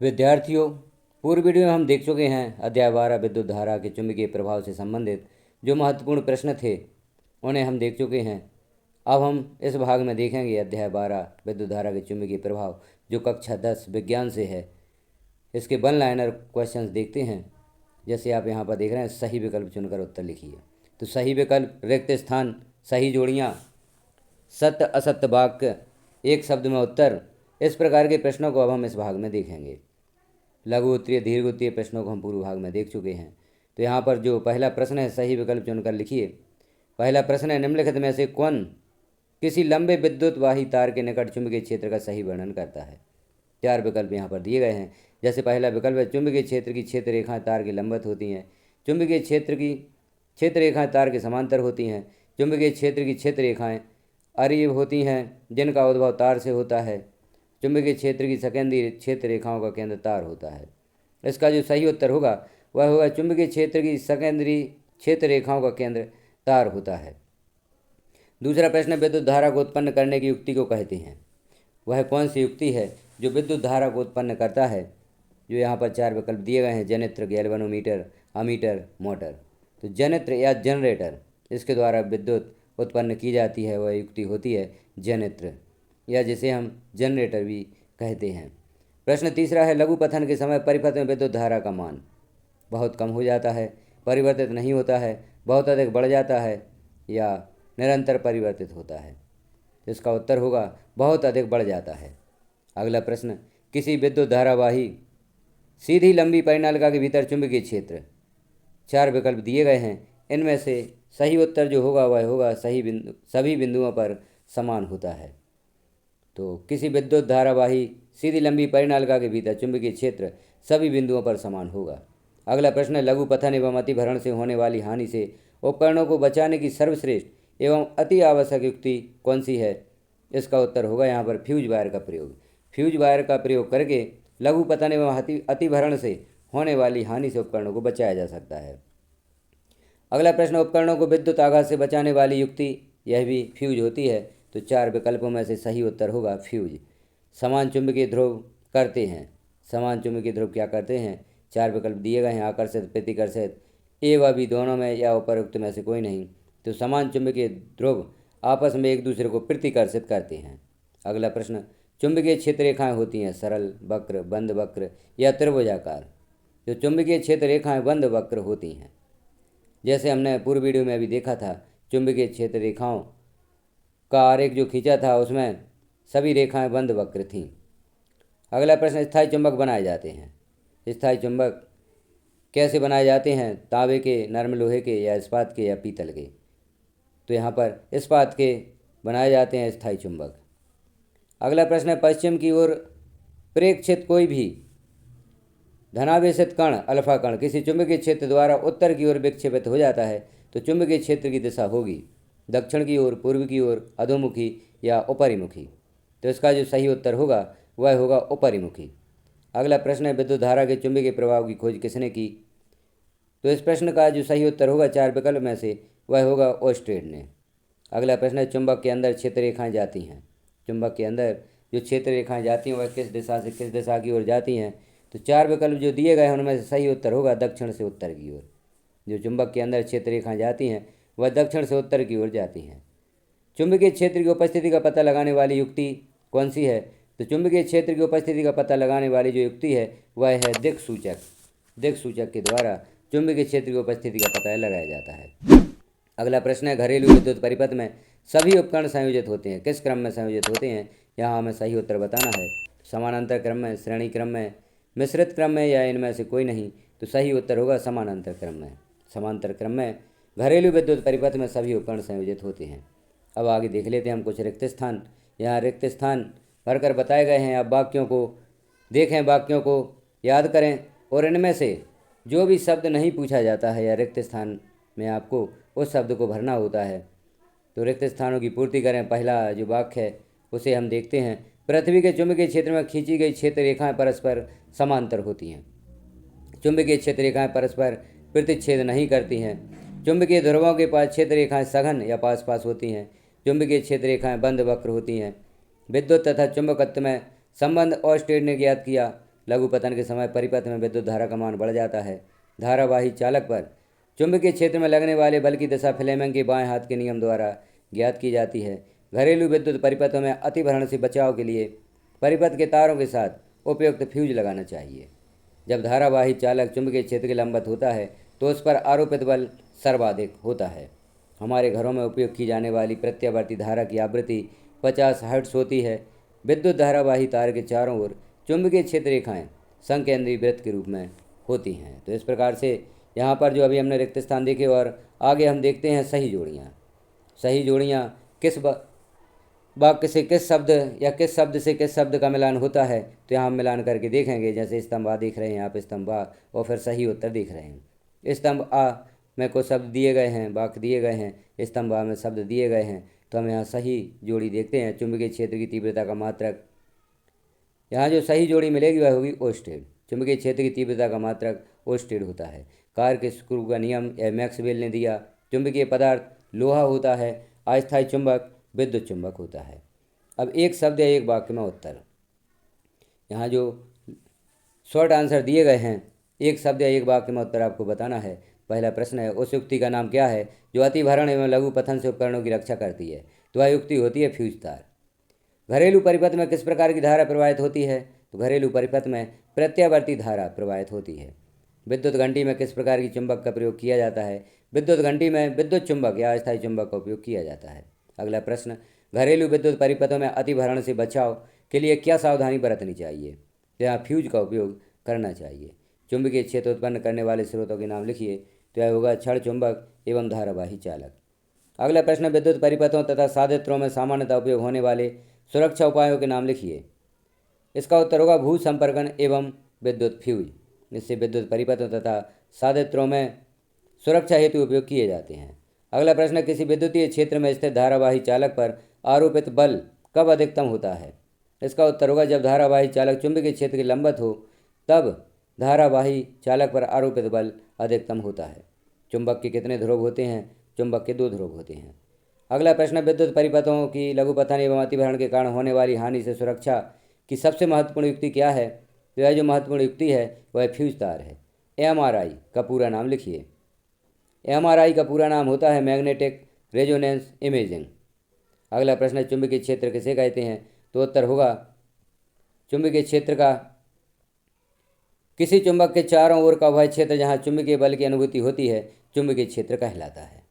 विद्यार्थियों, पूर्व वीडियो में हम देख चुके हैं अध्याय 12 विद्युत धारा के चुंबकीय प्रभाव से संबंधित जो महत्वपूर्ण प्रश्न थे उन्हें हम देख चुके हैं। अब हम इस भाग में देखेंगे अध्याय 12 विद्युत धारा के चुंबकीय प्रभाव जो कक्षा 10 विज्ञान से है। इसके वन लाइनर क्वेश्चंस देखते हैं। जैसे आप यहाँ पर देख रहे हैं, सही विकल्प चुनकर उत्तर लिखिए। तो सही विकल्प, रिक्त स्थान, सही जोड़ियाँ, सत्य असत्य वाक्य, एक शब्द में उत्तर। इस प्रकार के प्रश्नों को अब हम इस भाग में देखेंगे। लघु उत्तरीय दीर्घ उत्तरीय प्रश्नों को हम पूर्व भाग में देख चुके हैं। तो यहाँ पर जो पहला प्रश्न है, सही विकल्प चुनकर लिखिए। पहला प्रश्न है, निम्नलिखित में से कौन किसी लंबे विद्युत वाही तार के निकट चुंबकीय क्षेत्र का सही वर्णन करता है। 4 विकल्प यहाँ पर दिए गए हैं। जैसे पहला विकल्प है, चुंबकीय क्षेत्र की क्षेत्र रेखाएं तार की लंबवत होती हैं। चुंबकीय क्षेत्र की क्षेत्र रेखाएं तार के समांतर होती हैं। चुंबकीय क्षेत्र की क्षेत्र रेखाएं अरीव होती हैं जिनका उद्भव तार से होता है। चुंबकीय क्षेत्र की सेकेंडरी क्षेत्र रेखाओं का केंद्र तार होता है। इसका जो सही उत्तर होगा वह होगा चुंबकीय क्षेत्र की सेकेंडरी क्षेत्र रेखाओं का केंद्र तार होता है। दूसरा प्रश्न, विद्युत धारा को उत्पन्न करने की युक्ति को कहते हैं। वह कौन सी युक्ति है जो विद्युत धारा को उत्पन्न करता है। जो यहाँ पर 4 विकल्प दिए गए हैं, जनित्र, गैल्वेनोमीटर, अमीटर, मोटर। तो जनित्र या जनरेटर, इसके द्वारा विद्युत उत्पन्न की जाती है, वह युक्ति होती है जनित्र, या जिसे हम जनरेटर भी कहते हैं। प्रश्न तीसरा है, लघु पथन के समय परिपथ में विद्युत धारा का मान बहुत कम हो जाता है, परिवर्तित नहीं होता है, बहुत अधिक बढ़ जाता है या निरंतर परिवर्तित होता है। इसका उत्तर होगा बहुत अधिक बढ़ जाता है। अगला प्रश्न, किसी विद्युत धारावाही सीधी लंबी परिनालिका के भीतर चुंबकीय क्षेत्र। 4 विकल्प दिए गए हैं। इनमें से सही उत्तर जो होगा वह होगा सभी बिंदुओं पर समान होता है। तो किसी विद्युत धारावाही सीधी लंबी परिनालिका के भीतर चुंबकीय क्षेत्र सभी बिंदुओं पर समान होगा। अगला प्रश्न है, लघु पथन एवं अतिभरण से होने वाली हानि से उपकरणों को बचाने की सर्वश्रेष्ठ एवं अति आवश्यक युक्ति कौन सी है। इसका उत्तर होगा यहाँ पर फ्यूज वायर का प्रयोग। फ्यूज वायर का प्रयोग करके लघु पतन एवं अतिभरण से होने वाली हानि से उपकरणों को बचाया जा सकता है। अगला प्रश्न, उपकरणों को विद्युत आघात से बचाने वाली युक्ति, यह भी फ्यूज होती है। तो 4 विकल्पों में से सही उत्तर होगा फ्यूज। समान चुंबकीय ध्रुव करते हैं। समान चुंबकीय ध्रुव क्या करते हैं। 4 विकल्प दिए गए हैं, आकर्षित, प्रतिकर्षित, ए व बी दोनों में या उपरोक्त में से कोई नहीं। तो समान चुंबकीय ध्रुव आपस में एक दूसरे को प्रतिकर्षित करते हैं। अगला प्रश्न, चुंबकीय क्षेत्र रेखाएं होती हैं सरल, वक्र, बंद वक्र या त्रिभुजाकार। जो चुंबकीय क्षेत्र रेखाएं बंद वक्र होती हैं। जैसे हमने पूर्व वीडियो में अभी देखा था, चुंबकीय क्षेत्र रेखाओं का आरेख जो खींचा था उसमें सभी रेखाएं बंद वक्र थीं। अगला प्रश्न, स्थायी चुंबक बनाए जाते हैं। स्थायी चुंबक कैसे बनाए जाते हैं। तांबे के, नरम लोहे के या इस्पात के या पीतल के। तो यहाँ पर इस्पात के बनाए जाते हैं स्थायी चुंबक। अगला प्रश्न है, पश्चिम की ओर प्रेक्षित कोई भी धनावेशित कण अल्फा कण किसी चुंबकीय क्षेत्र द्वारा उत्तर की ओर विक्षेपित हो जाता है तो चुंबकीय क्षेत्र की दिशा होगी दक्षिण की ओर, पूर्व की ओर, अधोमुखी या उपरिमुखी। तो इसका जो सही उत्तर होगा वह होगा उपरिमुखी। अगला प्रश्न है, विद्युत धारा के चुंबकीय प्रभाव की खोज किसने की। तो इस प्रश्न का जो सही उत्तर होगा 4 विकल्प में से वह होगा ओस्टेड ने। अगला प्रश्न है, चुंबक के अंदर क्षेत्र रेखाएं जाती हैं। चुंबक के अंदर जो क्षेत्र रेखाएं जाती हैं वह किस दिशा से किस दिशा की ओर जाती हैं। तो 4 विकल्प जो दिए गए हैं उनमें से सही उत्तर होगा दक्षिण से उत्तर की ओर। जो चुंबक के अंदर क्षेत्र रेखाएं जाती हैं वह दक्षिण से उत्तर की ओर जाती हैं। चुंबकीय क्षेत्र की उपस्थिति का पता लगाने वाली युक्ति कौन सी है। तो चुंबकीय क्षेत्र की उपस्थिति का पता लगाने वाली जो युक्ति है वह है दिक् सूचक। दिक् सूचक के द्वारा चुंबकीय क्षेत्र की उपस्थिति का पता लगाया जाता है। अगला प्रश्न है, घरेलू विद्युत परिपथ में सभी उपकरण संयोजित होते हैं। किस क्रम में संयोजित होते हैं, यहाँ हमें सही उत्तर बताना है। समानांतर क्रम में, श्रेणी क्रम में, मिश्रित क्रम में या इनमें से कोई नहीं। तो सही उत्तर होगा समानांतर क्रम में। समांतर क्रम में घरेलू विद्युत परिपथ में सभी उपकरण संयोजित होते हैं। अब आगे देख लेते हैं हम कुछ रिक्त स्थान। यहाँ रिक्त स्थान भरकर बताए गए हैं। अब वाक्यों को देखें, वाक्यों को याद करें और इनमें से जो भी शब्द नहीं पूछा जाता है या रिक्त स्थान में आपको उस शब्द को भरना होता है। तो रिक्त स्थानों की पूर्ति करें। पहला जो वाक्य है उसे हम देखते हैं, पृथ्वी के चुंबकीय क्षेत्र में खींची गई क्षेत्र रेखाएं परस्पर समांतर होती हैं। चुंबकीय क्षेत्र रेखाएं परस्पर प्रतिच्छेद नहीं करती हैं। चुंबकीय ध्रुवों के पास क्षेत्र रेखाएं सघन या पास पास होती हैं। चुंबकीय क्षेत्र रेखाएं बंद वक्र होती हैं। विद्युत तथा चुंबकत्व में संबंध ओस्टेड ने ज्ञात किया। लघु पतन के समय परिपथ में विद्युत धारा का मान बढ़ जाता है। धारावाही चालक पर चुंबकीय क्षेत्र में लगने वाले बल की दिशा फ्लेमिंग के बाएं हाथ के नियम द्वारा ज्ञात की जाती है। घरेलू विद्युत परिपथों में अतिभरण से बचाव के लिए परिपथ के तारों के साथ उपयुक्त फ्यूज लगाना चाहिए। जब धारावाही चालक चुंबकीय क्षेत्र के लंबवत होता है तो उस पर आरोपित बल सर्वाधिक होता है। हमारे घरों में उपयोग की जाने वाली प्रत्यावर्ती धारा की आवृत्ति 50 हर्ट्ज होती है। विद्युत धारावाही तार के चारों ओर चुंबकीय क्षेत्र रेखाएं संकेंद्रीय वृत्त के रूप में होती हैं। तो इस प्रकार से यहाँ पर जो अभी हमने रिक्त स्थान देखे और आगे हम देखते हैं सही जोड़ियाँ। सही जोड़ियाँ किस वाक्य से किस शब्द या किस शब्द से किस शब्द का मिलान होता है, तो यहाँ हम मिलान करके देखेंगे। जैसे स्तंभ आ देख रहे हैं आप, स्तंभ आ, और फिर सही उत्तर देख रहे हैं। स्तंभ आ में कुछ शब्द दिए गए हैं, वाक्य दिए गए हैं, स्तंभ आ में शब्द दिए गए हैं। तो हम यहाँ सही जोड़ी देखते हैं। चुंबकीय क्षेत्र की तीव्रता का मात्रक, यहाँ जो सही जोड़ी मिलेगी वह होगी ओस्टेड। चुंबकीय क्षेत्र की तीव्रता का मात्रक ओस्टेड होता है। कार के स्क्रू का नियम यह मैक्सवेल ने दिया। चुंबकीय पदार्थ लोहा होता है। अस्थायी चुंबक विद्युत चुंबक होता है। अब एक शब्द या एक वाक्य में उत्तर, यहाँ जो शॉर्ट आंसर दिए गए हैं, एक शब्द या एक वाक्य में उत्तर आपको बताना है। पहला प्रश्न है, उस युक्ति का नाम क्या है जो अतिभरण एवं लघु पतन से उपकरणों की रक्षा करती है? तो वह युक्ति होती है फ्यूज तार। घरेलू परिपथ में किस प्रकार की धारा प्रवाहित होती है? तो घरेलू परिपथ में प्रत्यावर्ती धारा प्रवाहित होती है। विद्युत घंटी में किस प्रकार की चुंबक का प्रयोग किया जाता है? विद्युत घंटी में विद्युत चुंबक या अस्थायी चुंबक का उपयोग किया जाता है। अगला प्रश्न, घरेलू विद्युत परिपथों में अतिभरण से बचाव के लिए क्या सावधानी बरतनी चाहिए? तो यहाँ फ्यूज का उपयोग करना चाहिए। चुंबकीय क्षेत्र उत्पन्न करने वाले स्रोतों के नाम लिखिए। तो यह होगा क्षण चुंबक एवं धारावाही चालक। अगला प्रश्न, विद्युत परिपथों तथा साधित्रों में सामान्यतः उपयोग होने वाले सुरक्षा उपायों के नाम लिखिए। इसका उत्तर होगा भू संपर्कन एवं विद्युत फ्यूज। इससे विद्युत परिपथों तथा साधित्रों में सुरक्षा हेतु उपयोग किए जाते हैं। अगला प्रश्न, किसी विद्युतीय क्षेत्र में स्थित धारावाही चालक पर आरोपित बल कब अधिकतम होता है? इसका उत्तर होगा जब धारावाही चालक चुंबकीय क्षेत्र के लंबवत हो, तब धारावाही चालक पर आरोपित बल अधिकतम होता है। चुंबक के कितने ध्रुव होते हैं? चुंबक के 2 ध्रुव होते हैं। अगला प्रश्न, विद्युत परिपथों की लघुपतन एवं अतिभरण के कारण होने वाली हानि से सुरक्षा की सबसे महत्वपूर्ण युक्ति क्या है? तो यह जो महत्वपूर्ण युक्ति है वह फ्यूज तार है। MRI का पूरा नाम लिखिए। MRI का पूरा नाम होता है मैग्नेटिक रेजोनेंस इमेजिंग। अगला प्रश्न, चुंबकीय क्षेत्र किसे कहते हैं? तो उत्तर होगा चुंबकीय क्षेत्र का किसी चुंबक के चारों ओर का वह क्षेत्र जहाँ चुंबकीय बल की अनुभूति होती है चुंबकीय क्षेत्र कहलाता है।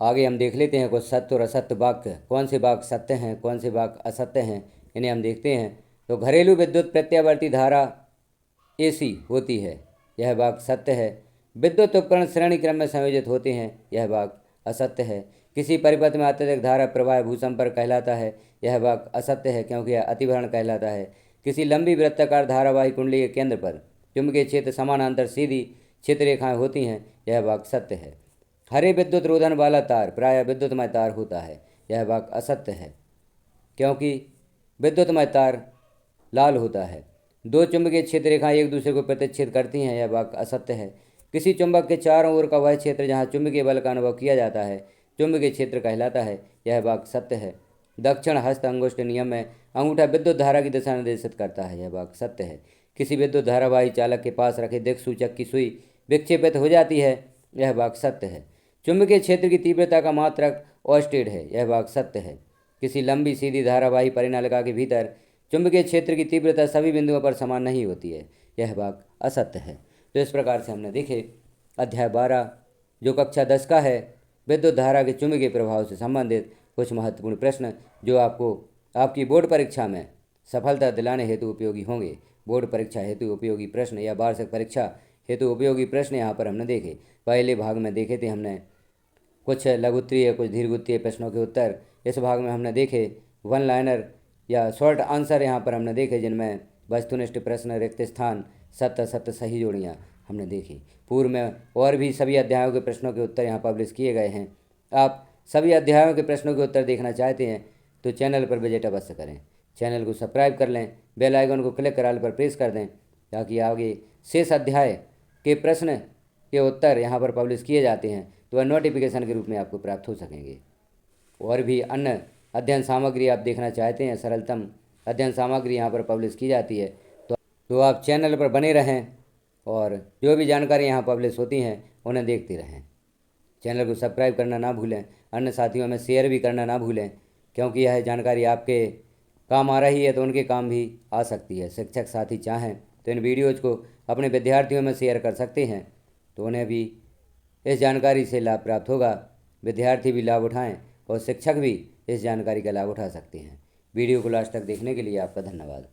आगे हम देख लेते हैं कुछ सत्य और असत्य वाक्य। कौन से वाक्य सत्य हैं, कौन से वाक्य असत्य हैं, इन्हें हम देखते हैं। तो घरेलू विद्युत प्रत्यावर्ती धारा AC होती है, यह वाक्य सत्य है। विद्युत उपकरण श्रेणी क्रम में संयोजित होते हैं, यह वाक्य असत्य है। किसी परिपथ में अत्यधिक धारा प्रवाह भूसंपर्क कहलाता है, यह वाक्य असत्य है क्योंकि यह अतिभरण कहलाता है। किसी लंबी वृत्ताकार धारावाही कुंडली के केंद्र पर चुंबकीय क्षेत्र समानांतर सीधी क्षेत्र रेखाएं होती हैं, यह वाक्य सत्य है। हरे विद्युत रोधन वाला तार प्रायः विद्युतमय तार होता है, यह वाक्य असत्य है क्योंकि विद्युतमय तार लाल होता है। 2 चुंबकीय क्षेत्र रेखाएं एक दूसरे को प्रतिच्छेद करती हैं, यह वाक्य असत्य है। किसी चुंबक के चारों ओर का वह क्षेत्र जहाँ चुंबकीय बल का अनुभव किया जाता है चुंबकीय क्षेत्र कहलाता है, यह वाक्य सत्य है। दक्षिण हस्त अंगुष्ठ नियम में अंगूठा विद्युत धारा की दिशा निर्देशित करता है, यह वाक्य सत्य है। किसी विद्युत धारावाही चालक के पास रखे दिक्सूचक की सुई विक्षेपित हो जाती है, यह वाक्य सत्य है। चुंबकीय क्षेत्र की तीव्रता का मात्रक ओस्टेड है, यह वाक्य सत्य है। किसी लंबी सीधी धारावाही परिनालिका के भीतर चुंबकीय क्षेत्र की तीव्रता सभी बिंदुओं पर समान नहीं होती है, यह वाक्य असत्य है। तो इस प्रकार से हमने देखे अध्याय 12 जो कक्षा 10 का है, विद्युत धारा के चुंबकीय प्रभाव से संबंधित कुछ महत्वपूर्ण प्रश्न जो आपको आपकी बोर्ड परीक्षा में सफलता दिलाने हेतु उपयोगी होंगे। बोर्ड परीक्षा हेतु उपयोगी प्रश्न या वार्षिक परीक्षा हेतु उपयोगी प्रश्न यहाँ पर हमने देखे। पहले भाग में देखे थे हमने कुछ लघुत्तरीय कुछ दीर्घोत्तरीय प्रश्नों के उत्तर। इस भाग में हमने देखे 1 लाइनर या शॉर्ट आंसर यहाँ पर हमने देखे, जिनमें वस्तुनिष्ठ प्रश्न, रिक्त स्थान, सत्य असत्य, सही जोड़ियाँ हमने देखी। पूर्व में और भी सभी अध्यायों के प्रश्नों के उत्तर यहाँ पब्लिश किए गए हैं। आप सभी अध्यायों के प्रश्नों के उत्तर देखना चाहते हैं तो चैनल पर विजिट अवश्य करें। चैनल को सब्सक्राइब कर लें, बेल आइकन को क्लिक कर ऑल पर प्रेस कर दें ताकि आगे शेष अध्याय के प्रश्न के उत्तर यहाँ पर पब्लिश किए जाते हैं तो वह नोटिफिकेशन के रूप में आपको प्राप्त हो सकेंगे। और भी अन्य अध्ययन सामग्री आप देखना चाहते हैं, सरलतम अध्ययन सामग्री यहाँ पर पब्लिश की जाती है, तो तो आप चैनल पर बने रहें और जो भी जानकारी यहाँ पब्लिश होती हैं उन्हें देखते रहें। चैनल को सब्सक्राइब करना ना भूलें, अन्य साथियों में शेयर भी करना ना भूलें, क्योंकि यह जानकारी आपके काम आ रही है तो उनके काम भी आ सकती है। शिक्षक साथी चाहें तो इन वीडियोज़ को अपने विद्यार्थियों में शेयर कर सकते हैं, तो उन्हें भी इस जानकारी से लाभ प्राप्त होगा। विद्यार्थी भी लाभ उठाएं और शिक्षक भी इस जानकारी का लाभ उठा सकते हैं। वीडियो को लास्ट तक देखने के लिए आपका धन्यवाद।